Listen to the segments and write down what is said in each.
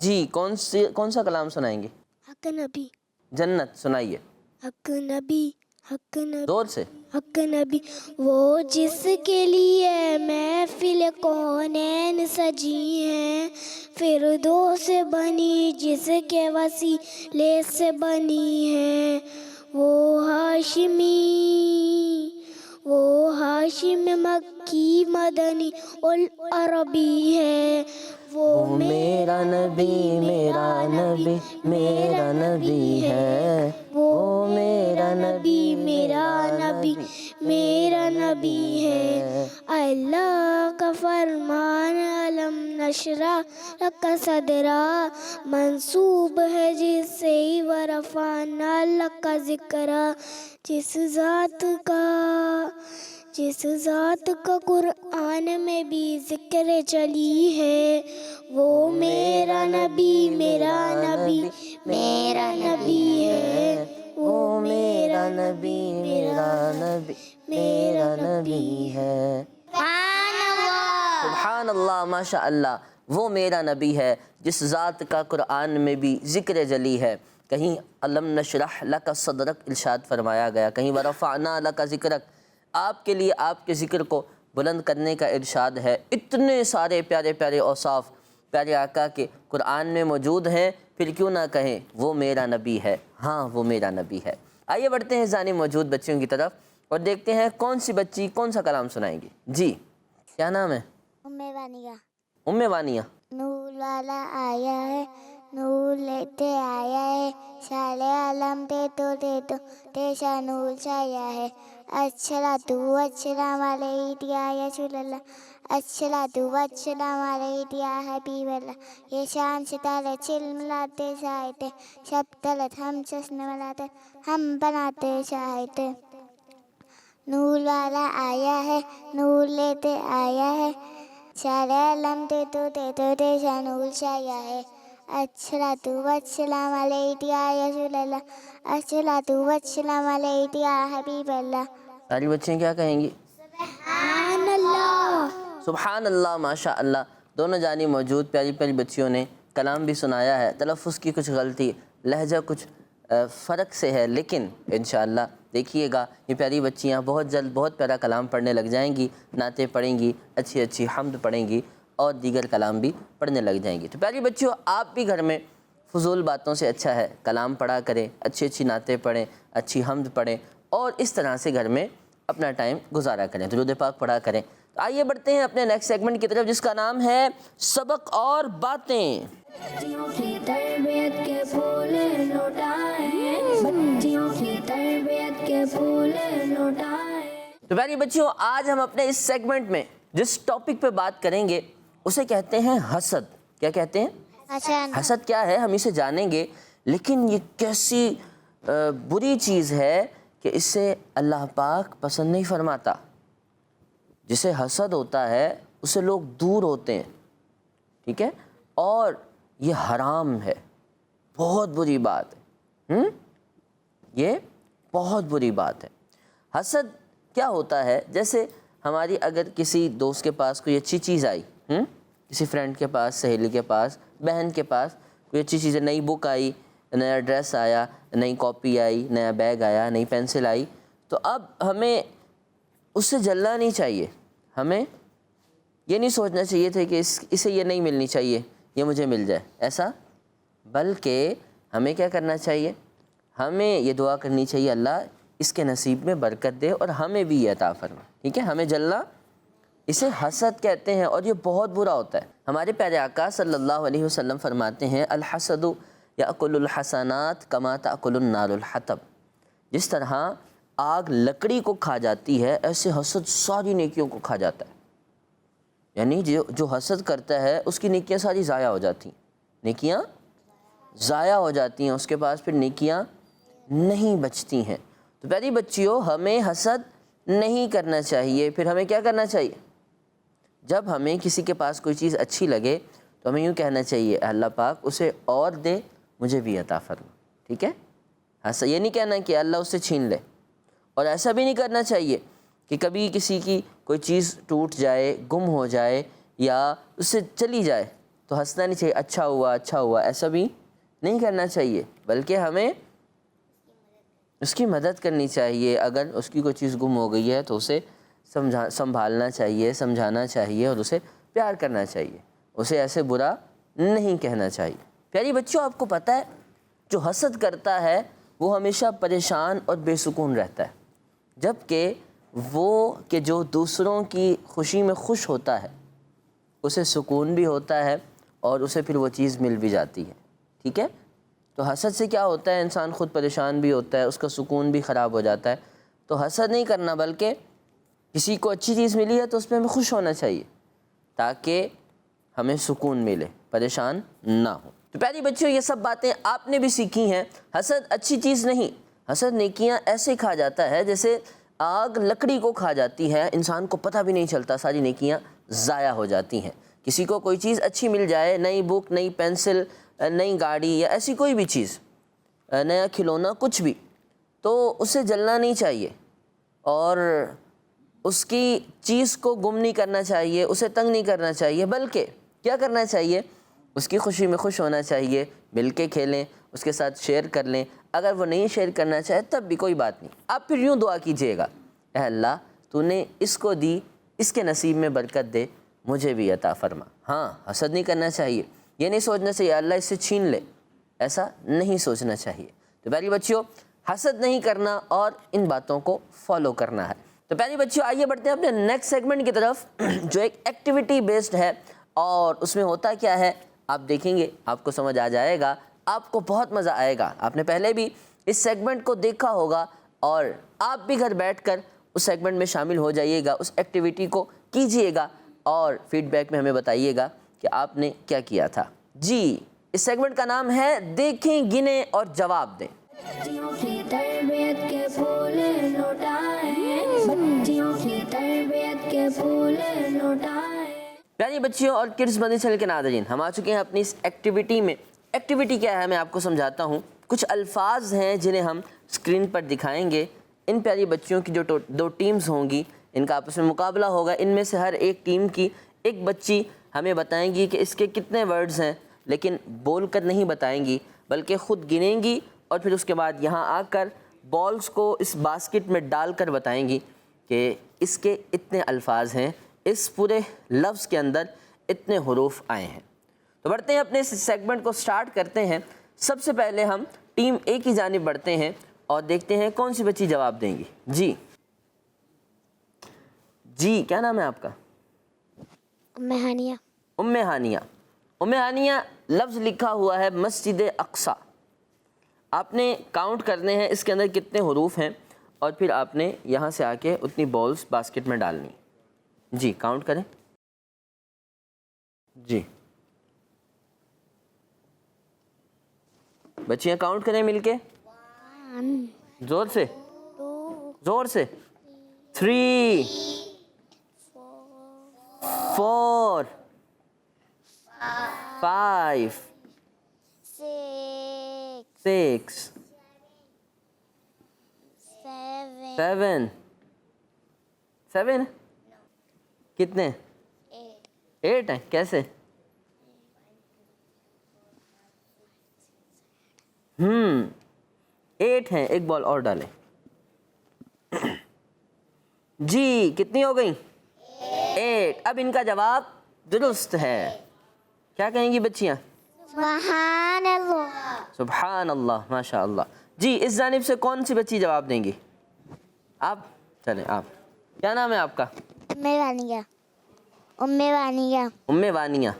جی کون سا کلام سنائیں گے؟ حق نبی، جنت سنائیے حق نبی، حق نبی، زور سے۔ حق نبی، وہ جس کے لیے محفل کونین سجی ہیں، فردوس بنی جس کے وسیلے سے بنی ہیں، وہ ہاشم مکی مدنی العربی ہے، وہ میرا نبی میرا نبی میرا نبی ہے، وہ میرا نبی میرا نبی میرا نبی ہے، اللہ کا فرمان علم نشرح لک صدرا، منسوب ہے جس سے ورفعنا لک ذکرا، جس ذات کا قرآن میں بھی ذکر چلی ہے، وہ میرا نبی میرا نبی میرا نبی ہے، وہ میرا نبی میرا نبی میرا نبی ہے۔ سبحان اللہ، سبحان اللہ، ماشاء اللہ، وہ میرا نبی ہے جس ذات کا قرآن میں بھی ذکر جلی ہے۔ کہیں علم نشرح لک صدرک ارشاد فرمایا گیا، کہیں ورفعنا لک ذکرک، آپ کے لیے آپ کے ذکر کو بلند کرنے کا ارشاد ہے۔ اتنے سارے پیارے پیارے اوصاف پیارے آقا کے قرآن میں موجود ہیں، پھر کیوں نہ کہیں وہ میرا نبی ہے، ہاں وہ میرا نبی ہے۔ آئیے بڑھتے ہیں ذہن موجود بچیوں کی طرف اور دیکھتے ہیں کون سی بچی کون سا کلام سنائیں گی۔ جی کیا نام ہے؟ ام وانیہ۔ نور والا آیا ہے، نور لیتے آیا ہے، شال عالم دے تو تیشا نور چھایا ہے، الصلاۃ والسلام علیک یا رسول اللہ، الصلاۃ والسلام علیک یا حبیب اللہ، یہ شان ستارے چل ملاتے شاہتے، شب طلت ہم جشن ملاتے، ہم بناتے شاہتے، نور والا آیا ہے، نور لیتے آیا ہے، شال عالم دے تو تیشا نور چھایا ہے، الصلاۃ والسلام علیک یا رسول اللہ، الصلاۃ والسلام علیک یا حبیب اللہ۔ ساری بچیاں کیا کہیں گی؟ سبحان اللہ، سبحان اللہ، ماشاء اللہ۔ دونوں جانی موجود پیاری پیاری بچیوں نے کلام بھی سنایا ہے، تلفظ کی کچھ غلطی، لہجہ کچھ فرق سے ہے، لیکن انشاءاللہ دیکھیے گا یہ پیاری بچیاں بہت جلد بہت پیارا کلام پڑھنے لگ جائیں گی، نعتیں پڑھیں گی، اچھی اچھی حمد پڑھیں گی اور دیگر کلام بھی پڑھنے لگ جائیں گی۔ تو پیاری بچیوں، آپ بھی گھر میں فضول باتوں سے اچھا ہے کلام پڑھا کریں، اچھی اچھی نعتیں پڑھیں، اچھی حمد پڑھیں اور اس طرح سے گھر میں اپنا ٹائم گزارا کریں، درود پاک پڑھا کریں۔ تو آئیے بڑھتے ہیں اپنے نیکسٹ سیگمنٹ کی طرف جس کا نام ہے سبق اور باتیں۔ بچیوں کی تربیت کے پھول لوٹائیں، بچیوں کی تربیت کے پھول لوٹائیں۔ تو پیاری بچیوں، آج ہم اپنے اس سیگمنٹ میں جس ٹاپک پہ بات کریں گے اسے کہتے ہیں حسد۔ کیا کہتے ہیں؟ حسد کیا ہے ہم اسے جانیں گے، لیکن یہ کیسی بری چیز ہے کہ اس سے اللہ پاک پسند نہیں فرماتا۔ جسے حسد ہوتا ہے اسے لوگ دور ہوتے ہیں، ٹھیک ہے، اور یہ حرام ہے، بہت بری بات ہے، یہ بہت بری بات ہے۔ حسد کیا ہوتا ہے؟ جیسے ہماری اگر کسی دوست کے پاس کوئی اچھی چیز آئی، کسی فرینڈ کے پاس، سہیلی کے پاس، بہن کے پاس کوئی اچھی چیز، نئی بک آئی، نیا ڈریس آیا، نئی کاپی آئی، نیا بیگ آیا، نئی پینسل آئی، تو اب ہمیں اس سے جلنا نہیں چاہیے، ہمیں یہ نہیں سوچنا چاہیے تھا کہ اسے یہ نہیں ملنی چاہیے، یہ مجھے مل جائے، ایسا، بلکہ ہمیں کیا کرنا چاہیے؟ ہمیں یہ دعا کرنی چاہیے اللہ اس کے نصیب میں برکت دے اور ہمیں بھی یہ عطا فرما، ٹھیک ہے، ہمیں جلنا، اسے حسد کہتے ہیں اور یہ بہت برا ہوتا ہے۔ ہمارے پیارے آقا صلی اللہ علیہ وسلم فرماتے ہیں الحسد یأکل الحسنات کما تأکل النار الحطب، جس طرح آگ لکڑی کو کھا جاتی ہے ایسے حسد ساری نیکیوں کو کھا جاتا ہے، یعنی جو حسد کرتا ہے اس کی نیکیاں ساری ضائع ہو جاتی ہیں، نیکیاں ضائع ہو جاتی ہیں، اس کے پاس پھر نیکیاں نہیں بچتی ہیں۔ تو پیاری بچیوں، ہمیں حسد نہیں کرنا چاہیے۔ پھر ہمیں کیا کرنا چاہیے؟ جب ہمیں کسی کے پاس کوئی چیز اچھی لگے تو ہمیں یوں کہنا چاہیے اللہ پاک اسے اور دے، مجھے بھی عطا فرما، ٹھیک ہے، ایسا یہ نہیں کہنا کہ اللہ اس سے چھین لے، اور ایسا بھی نہیں کرنا چاہیے کہ کبھی کسی کی کوئی چیز ٹوٹ جائے، گم ہو جائے یا اس سے چلی جائے تو ہنسنا نہیں چاہیے، اچھا ہوا ایسا بھی نہیں کرنا چاہیے، بلکہ ہمیں اس کی مدد کرنی چاہیے۔ اگر اس کی کوئی چیز گم ہو گئی ہے تو اسے سنبھالنا چاہیے، سمجھانا چاہیے اور اسے پیار کرنا چاہیے، اسے ایسے برا نہیں کہنا چاہیے۔ پیاری بچوں، آپ کو پتہ ہے جو حسد کرتا ہے وہ ہمیشہ پریشان اور بے سکون رہتا ہے، جبکہ وہ کہ جو دوسروں کی خوشی میں خوش ہوتا ہے اسے سکون بھی ہوتا ہے اور اسے پھر وہ چیز مل بھی جاتی ہے، ٹھیک ہے؟ تو حسد سے کیا ہوتا ہے، انسان خود پریشان بھی ہوتا ہے، اس کا سکون بھی خراب ہو جاتا ہے۔ تو حسد نہیں کرنا، بلکہ کسی کو اچھی چیز ملی ہے تو اس پہ ہمیں خوش ہونا چاہیے تاکہ ہمیں سکون ملے، پریشان نہ ہو۔ تو پیاری بچوں، یہ سب باتیں آپ نے بھی سیکھی ہیں۔ حسد اچھی چیز نہیں، حسد نیکیاں ایسے کھا جاتا ہے جیسے آگ لکڑی کو کھا جاتی ہے، انسان کو پتہ بھی نہیں چلتا، ساری نیکیاں ضائع ہو جاتی ہیں۔ کسی کو کوئی چیز اچھی مل جائے، نئی بک، نئی پینسل، نئی گاڑی یا ایسی کوئی بھی چیز، نیا کھلونا، کچھ بھی، تو اسے جلنا نہیں چاہیے اور اس کی چیز کو گم نہیں کرنا چاہیے، اسے تنگ نہیں کرنا چاہیے، بلکہ کیا کرنا چاہیے، اس کی خوشی میں خوش ہونا چاہیے، مل کے کھیلیں، اس کے ساتھ شیئر کر لیں۔ اگر وہ نہیں شیئر کرنا چاہے تب بھی کوئی بات نہیں، آپ پھر یوں دعا کیجئے گا، اے اللہ تو نے اس کو دی، اس کے نصیب میں برکت دے، مجھے بھی عطا فرما۔ ہاں، حسد نہیں کرنا چاہیے، یہ نہیں سوچنا چاہیے اللہ اس سے چھین لے، ایسا نہیں سوچنا چاہیے۔ تو پیاری بچیوں، حسد نہیں کرنا اور ان باتوں کو فالو کرنا ہے۔ تو پیاری بچیوں، آئیے بڑھتے ہیں اپنے نیکسٹ سیگمنٹ کی طرف، جو ایک ایکٹیویٹی بیسڈ ہے، اور اس میں ہوتا کیا ہے آپ دیکھیں گے، آپ کو سمجھ آ جائے گا، آپ کو بہت مزہ آئے گا۔ آپ نے پہلے بھی اس سیگمنٹ کو دیکھا ہوگا اور آپ بھی گھر بیٹھ کر اس سیگمنٹ میں شامل ہو جائیے گا، اس ایکٹیویٹی کو کیجئے گا اور فیڈ بیک میں ہمیں بتائیے گا کہ آپ نے کیا کیا تھا۔ جی، اس سیگمنٹ کا نام ہے دیکھیں، گنیں اور جواب دیں۔ بچیوں کی تربیت کے پھول لوٹائیں، بچیوں کی تربیت کے پھول لوٹائیں۔ پیاری بچیوں اور کڈس مدنی چینل کے ناظرین، ہم آ چکے ہیں اپنی اس ایکٹیویٹی میں۔ ایکٹیویٹی کیا ہے میں آپ کو سمجھاتا ہوں۔ کچھ الفاظ ہیں جنہیں ہم اسکرین پر دکھائیں گے۔ ان پیاری بچیوں کی جو دو ٹیمز ہوں گی، ان کا آپس میں مقابلہ ہوگا۔ ان میں سے ہر ایک ٹیم کی ایک بچی ہمیں بتائیں گی کہ اس کے کتنے ورڈز ہیں، لیکن بول کر نہیں بتائیں گی بلکہ خود گنیں گی اور پھر اس کے بعد یہاں آ کر بالز کو اس باسکٹ میں ڈال کر بتائیں گی کہ اس کے اتنے الفاظ ہیں، اس پورے لفظ کے اندر اتنے حروف آئے ہیں۔ تو بڑھتے ہیں اپنے اس سیگمنٹ کو سٹارٹ کرتے ہیں۔ سب سے پہلے ہم ٹیم اے کی جانب بڑھتے ہیں اور دیکھتے ہیں کون سی بچی جواب دیں گی۔ جی کیا نام ہے آپ کا؟ ام ہانیہ۔ ام ہانیہ۔ ام ہانیہ، لفظ لکھا ہوا ہے مسجد اقصی۔ آپ نے کاؤنٹ کرنے ہیں اس کے اندر کتنے حروف ہیں اور پھر آپ نے یہاں سے آ کے اتنی بالز باسکٹ میں ڈالنی۔ جی کاؤنٹ کریں۔ جی بچیاں کاؤنٹ کریں مل کے، زور سے، زور سے۔ 3 4 5 6 7 7 کتنے؟ 8 ہیں۔ کیسے؟ 8 ہیں۔ ایک بال اور ڈالیں۔ جی کتنی ہو گئیں؟ 8۔ اب ان کا جواب درست ہے۔ کیا کہیں گی بچیاں؟ سبحان اللہ۔ سبحان اللہ، ماشاء اللہ۔ جی اس جانب سے کون سی بچی جواب دیں گی؟ آپ چلیں، آپ کیا نام ہے آپ کا؟ ام وانیہ۔ ام وانیہ۔ ام وانیہ۔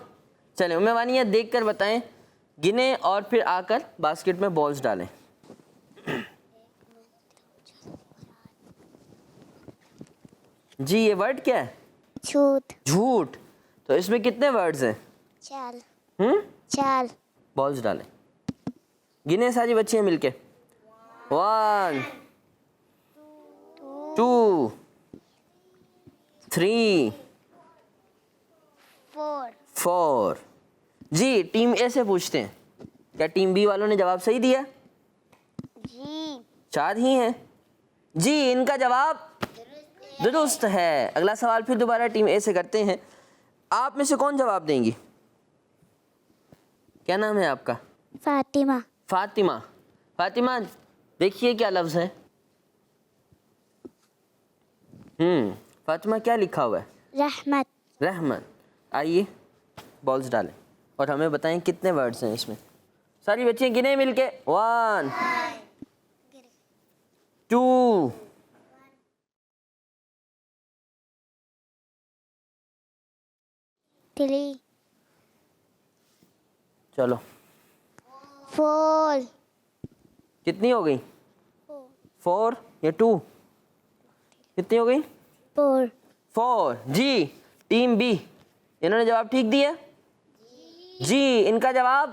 چلیں ام وانیہ، دیکھ کر بتائیں، گنیں اور پھر آ کر باسکٹ میں بالز ڈالیں۔ جی یہ ورڈ کیا ہے؟ جھوٹ۔ جھوٹ۔ تو اس میں کتنے ورڈز ہیں؟ چال۔ 4 بالز ڈالیں۔ گنیں ساری بچیاں مل کے۔ 1 2 3 4۔ جی ٹیم اے سے پوچھتے ہیں، کیا ٹیم بی والوں نے جواب صحیح دیا؟ جی 4 ہی ہیں۔ جی ان کا جواب درست ہے۔ اگلا سوال پھر دوبارہ ٹیم اے سے کرتے ہیں۔ آپ میں سے کون جواب دیں گی؟ کیا نام ہے آپ کا؟ فاطمہ. فاطمہ. فاطمہ دیکھیے کیا لفظ ہے. فاطمہ کیا لکھا ہوا ہے؟ رحمت. رحمت. آئیے بالز ڈالیں اور ہمیں بتائیں کتنے ورڈز ہیں اس میں. ساری بچیاں گنے مل کے. 1 2 3 چلو 4 کتنی ہو گئی؟ 4 یا 2؟ کتنی ہو گئی؟ 4 4. جی ٹیم بی انہوں نے جواب ٹھیک دیا. جی ان کا جواب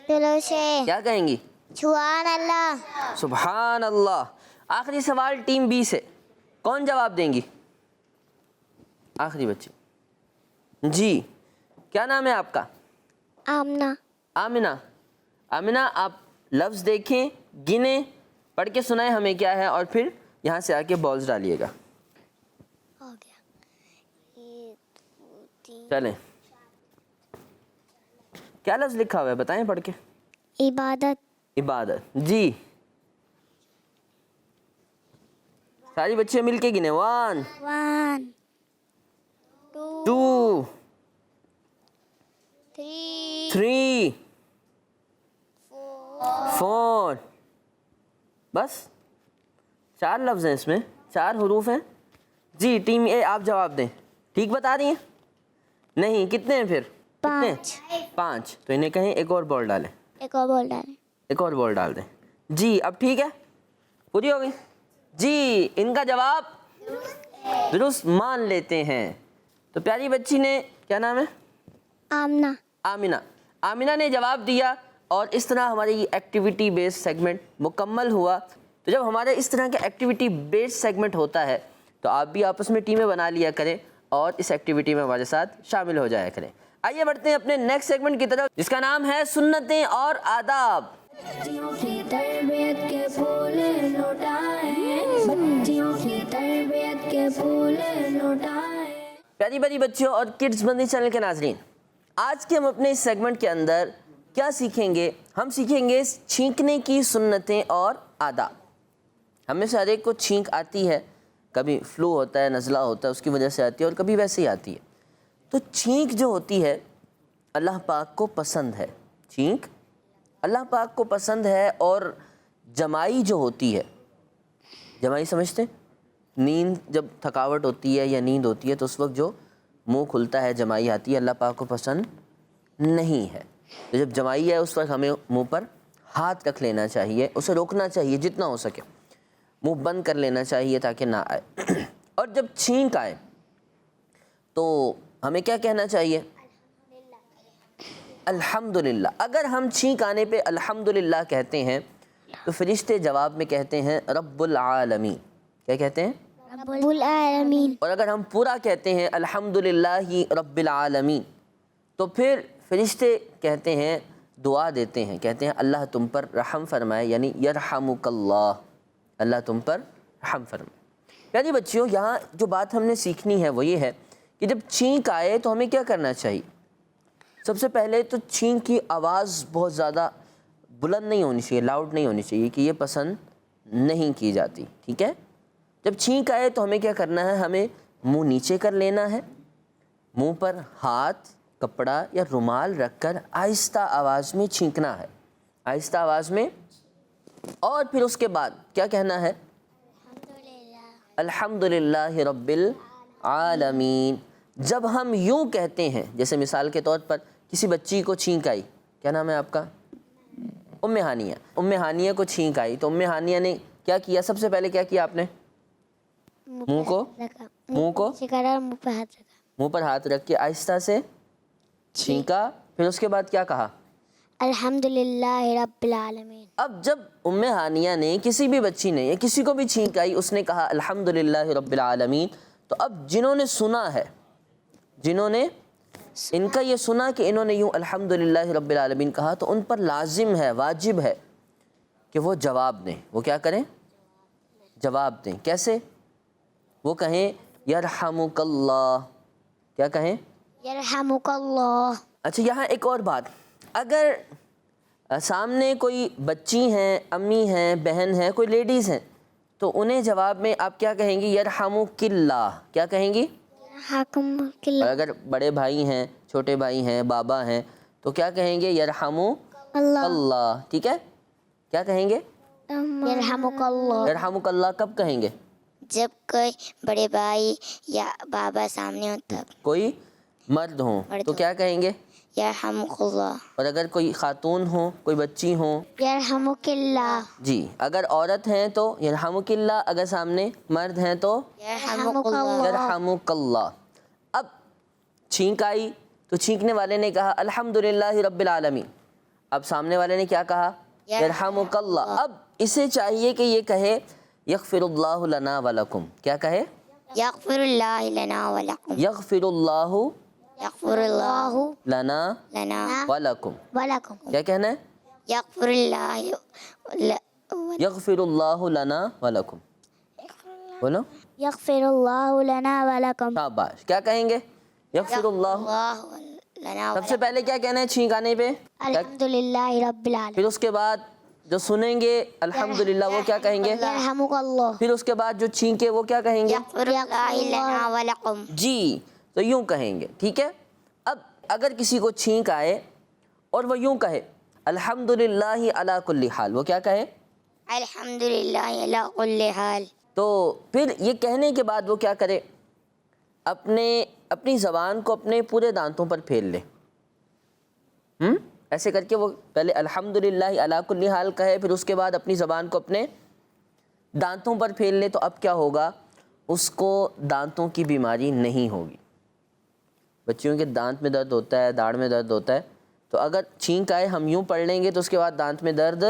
دلوں سے کیا کہیں گی؟ سبحان اللہ. سبحان اللہ. آخری سوال ٹیم بی سے کون جواب دیں گی؟ آخری بچی. جی کیا نام ہے آپ کا؟ آمنہ. آمنہ. آمنہ آپ لفظ دیکھیں، گنیں، پڑھ کے سنائیں ہمیں کیا ہے اور پھر یہاں سے آ کے بالز ڈالیے گا. ہو گیا. چلیں کیا لفظ لکھا ہوا ہے بتائیں پڑھ کے. عبادت. عبادت. جی ساری بچے مل کے گنے. 1 1 2 3 3 4. بس 4 لفظ ہیں اس میں، 4 حروف ہیں. جی ٹیم اے آپ جواب دیں. ٹھیک بتا رہی ہیں؟ نہیں کتنے ہیں پھر؟ کتنے؟ 5. تو انہیں کہیں ایک اور بال ڈالیں. ایک اور بول ڈالیں. ایک اور بال ڈال دیں. جی اب ٹھیک ہے؟ پوری ہو گئی؟ جی ان کا جواب درست مان لیتے ہیں. تو پیاری بچی نے کیا نام ہے؟ آمنہ. آمنہ. آمنہ نے جواب دیا اور اس طرح ہماری ایکٹیویٹی بیس سیگمنٹ مکمل ہوا. تو جب ہمارے اس طرح کا ایکٹیویٹی بیس سیگمنٹ ہوتا ہے تو آپ بھی آپس میں ٹیمیں بنا لیا کریں اور اس ایکٹیویٹی میں ہمارے ساتھ شامل ہو جایا کریں. آئیے بڑھتے ہیں اپنے نیکسٹ سیگمنٹ کی طرف جس کا نام ہے سنتیں اور آداب. بچیوں کی تربیت کے پھول لوٹائیں، بچیوں کی تربیت کے پھول لوٹائیں. پیاری پیاری بچیوں اور کڈز بندی چینل کے ناظرین، آج کے ہم اپنے اس سیگمنٹ کے اندر کیا سیکھیں گے؟ ہم سیکھیں گے چھینکنے کی سنتیں اور آداب. ہم میں سے ہر ایک کو چھینک آتی ہے، کبھی فلو ہوتا ہے، نزلہ ہوتا ہے، اس کی وجہ سے آتی ہے اور کبھی ویسے ہی آتی ہے. تو چھینک جو ہوتی ہے اللہ پاک کو پسند ہے. چھینک اللہ پاک کو پسند ہے. اور جمائی جو ہوتی ہے، جمائی سمجھتے ہیں؟ نیند جب تھکاوٹ ہوتی ہے یا نیند ہوتی ہے تو اس وقت جو منہ کھلتا ہے جمائی آتی ہے، اللہ پاک کو پسند نہیں ہے. تو جب جمائی ہے اس وقت ہمیں منہ پر ہاتھ رکھ لینا چاہیے، اسے روکنا چاہیے جتنا ہو سکے، منہ بند کر لینا چاہیے تاکہ نہ آئے. اور جب چھینک آئے تو ہمیں کیا کہنا چاہیے؟ الحمدللہ. اگر ہم چھینک آنے پہ الحمدللہ کہتے ہیں تو فرشتے جواب میں کہتے ہیں رب العالمین. کیا کہتے ہیں؟ رب العالمین. اور اگر ہم پورا کہتے ہیں الحمدللہ رب العالمین تو پھر فرشتے کہتے ہیں، دعا دیتے ہیں، کہتے ہیں اللہ تم پر رحم فرمائے، یعنی یرحمک اللہ، اللہ تم پر رحم فرمائے. پیاری بچیوں یہاں جو بات ہم نے سیکھنی ہے وہ یہ ہے کہ جب چھینک آئے تو ہمیں کیا کرنا چاہیے؟ سب سے پہلے تو چھینک کی آواز بہت زیادہ بلند نہیں ہونی چاہیے، لاؤڈ نہیں ہونی چاہیے، کہ یہ پسند نہیں کی جاتی. ٹھیک ہے؟ جب چھینک آئے تو ہمیں کیا کرنا ہے؟ ہمیں منہ نیچے کر لینا ہے، منہ پر ہاتھ، کپڑا یا رومال رکھ کر آہستہ آواز میں چھینکنا ہے، آہستہ آواز میں. اور پھر اس کے بعد کیا کہنا ہے؟ الحمدللہ رب العالمین. جب ہم یوں کہتے ہیں، جیسے مثال کے طور پر کسی بچی کو چھینک آئی، کیا نام ہے آپ کا؟ ام ہانیہ. ام ہانیہ کو چھینک آئی تو ام ہانیہ نے کیا کیا؟ سب سے پہلے کیا کیا آپ نے؟ منہ کو منہ پر ہاتھ رکھ کے آہستہ سے چھینکا. پھر اس کے بعد کیا کہا؟ الحمدللہ رب العالمین. اب جب ام ہانیہ نے کسی بھی بچی نے یا کسی کو بھی چھینک آئی، اس نے کہا الحمدللہ رب العالمین، تو اب جنہوں نے سنا ہے، جنہوں نے ان کا یہ سنا کہ انہوں نے یوں الحمدللہ رب العالمین کہا، تو ان پر لازم ہے، واجب ہے کہ وہ جواب دیں. وہ کیا کریں؟ جواب دیں. کیسے؟ وہ کہیں یرحمک اللہ. کیا کہیں؟ یرحمک اللہ. اچھا یہاں ایک اور بات، اگر سامنے کوئی بچی ہیں، امی ہیں، بہن ہیں، کوئی لیڈیز ہیں، تو انہیں جواب میں آپ کیا کہیں گی؟ یرحمک اللہ. کیا کہیں گی؟ حاکم اور اگر بڑے بھائی ہیں، چھوٹے بھائی ہیں، بابا ہیں، تو کیا کہیں گے؟ یرحمک اللہ. ٹھیک ہے، کیا کہیں گے؟ یرحمک اللہ. یرحمک اللہ کب کہیں گے؟ جب کوئی بڑے بھائی یا بابا سامنے ہو تب. کوئی مرد ہوں تو کیا کہیں گے؟ یرحمک اللہ. اور اگر کوئی خاتون ہو، کوئی بچی ہوں؟ یرحمک اللہ. جی. اگر عورت ہیں تو یرحمک اللہ، اگر سامنے مرد ہیں تو یرحمک اللہ. یرحمک اللہ. اب چھینک آئی تو چھینکنے والے نے کہا الحمدللہ رب العالمین. اب سامنے والے نے کیا کہا؟ یرحمک اللہ. اب اسے چاہیے کہ یہ کہے یغفر اللہ لنا ولکم. کیا کہے؟ یغفر اللہ لنا ولکم. یغفر اللہ یغفر اللہ لنا لنا ولکم. ولکم. کیا کہنا ہے؟ یغفر اللہ یغفر اللہ لنا ولکم. بولو. یغفر اللہ لنا ولکم. شاباش. کیا کہیں گے؟ یغفر اللہ. لنا. سب سے پہلے کیا کہنا ہے چھینک آنے پہ؟ الحمدللہ رب العالمین. پھر اس کے بعد جو سنیں گے الحمدللہ وہ کیا کہیں گے؟ یرحمک اللہ. پھر اس کے بعد جو چھینکے وہ کیا کہیں گے؟ یغفر اللہ لنا ولکم. جی. تو یوں کہیں گے. ٹھیک ہے. اب اگر کسی کو چھینک آئے اور وہ یوں کہے الحمدللہ علی کل حال، وہ کیا کہے؟ الحمدللہ علی کل حال. تو پھر یہ کہنے کے بعد وہ کیا کرے؟ اپنی زبان کو اپنے پورے دانتوں پر پھیر لے. ایسے کر کے وہ پہلے الحمدللہ علی کل حال کہے، پھر اس کے بعد اپنی زبان کو اپنے دانتوں پر پھیر لے. تو اب کیا ہوگا؟ اس کو دانتوں کی بیماری نہیں ہوگی. بچیوں کے دانت میں درد ہوتا ہے، داڑھ میں درد ہوتا ہے، تو اگر چھینک آئے ہم یوں پڑھ لیں گے تو اس کے بعد دانت میں درد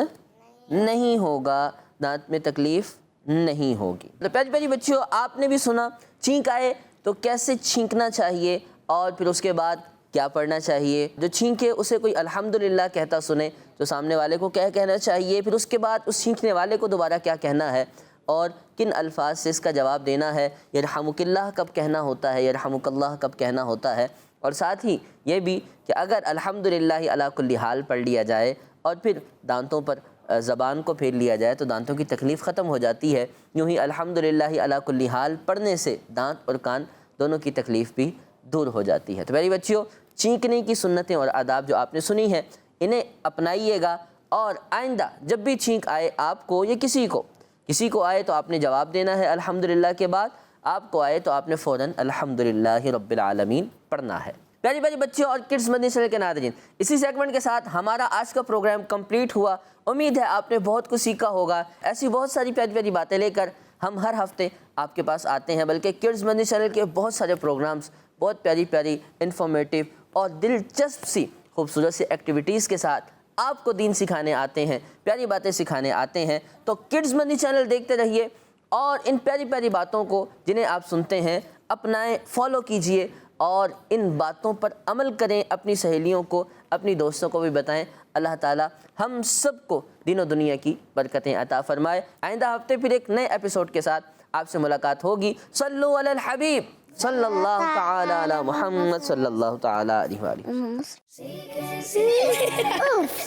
نہیں ہوگا، دانت میں تکلیف نہیں ہوگی. تو پیاری پیاری بچیوں، آپ نے بھی سنا چھینک آئے تو کیسے چھینکنا چاہیے اور پھر اس کے بعد کیا پڑھنا چاہیے. جو چھینکے اسے کوئی الحمدللہ کہتا سنے تو سامنے والے کو کیا کہنا چاہیے، پھر اس کے بعد اس چھینکنے والے کو دوبارہ کیا کہنا ہے اور کن الفاظ سے اس کا جواب دینا ہے. یرحمک اللہ کب کہنا ہوتا ہے، یرحمک اللہ کب کہنا ہوتا ہے. اور ساتھ ہی یہ بھی کہ اگر الحمدللہ علی کل حال پڑھ لیا جائے اور پھر دانتوں پر زبان کو پھیر لیا جائے تو دانتوں کی تکلیف ختم ہو جاتی ہے. یوں ہی الحمدللہ علی کل حال پڑھنے سے دانت اور کان دونوں کی تکلیف بھی دور ہو جاتی ہے. تو میری بچیوں، چھینکنے کی سنتیں اور آداب جو آپ نے سنی ہیں انہیں اپنائیے گا، اور آئندہ جب بھی چھینک آئے آپ کو یا کسی کو آئے تو آپ نے جواب دینا ہے الحمدللہ کے بعد، آپ کو آئے تو آپ نے فوراً الحمدللہ رب العالمین پڑھنا ہے. پیاری پیاری بچیوں اور کڈز مدنی چینل کے ناظرین، اسی سیگمنٹ کے ساتھ ہمارا آج کا پروگرام کمپلیٹ ہوا. امید ہے آپ نے بہت کچھ سیکھا ہوگا. ایسی بہت ساری پیاری پیاری باتیں لے کر ہم ہر ہفتے آپ کے پاس آتے ہیں، بلکہ کڈز مدنی چینل کے بہت سارے پروگرامز بہت پیاری پیاری انفارمیٹیو اور دلچسپ سی خوبصورت سی ایکٹیویٹیز کے ساتھ آپ کو دین سکھانے آتے ہیں، پیاری باتیں سکھانے آتے ہیں. تو کڈز مدنی چینل دیکھتے رہیے اور ان پیاری پیاری باتوں کو جنہیں آپ سنتے ہیں اپنائیں، فالو کیجئے اور ان باتوں پر عمل کریں. اپنی سہیلیوں کو، اپنی دوستوں کو بھی بتائیں. اللہ تعالی ہم سب کو دین و دنیا کی برکتیں عطا فرمائے. آئندہ ہفتے پھر ایک نئے ایپیسوڈ کے ساتھ آپ سے ملاقات ہوگی. صلو علی الحبیب صلی اللہ تعالی علی محمد صلی اللہ تعالی علیہ وآلہ.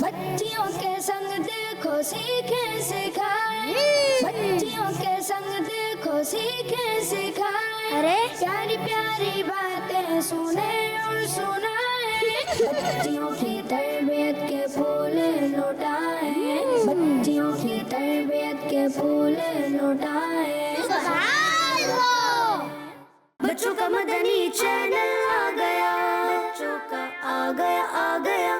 بچیوں کے سنگ دیکھو سیکھیں سکھائیں، بچیوں کے سنگ دیکھو سیکھیں سکھائیں، ارے پیاری پیاری باتیں سنیں اور سنائیں. بچیوں کی تربیت کے پھول لوٹائیں، بچیوں کی تربیت کے پھول لوٹائیں. بچوں کا مدنی چینل آ گیا، بچوں کا آ گیا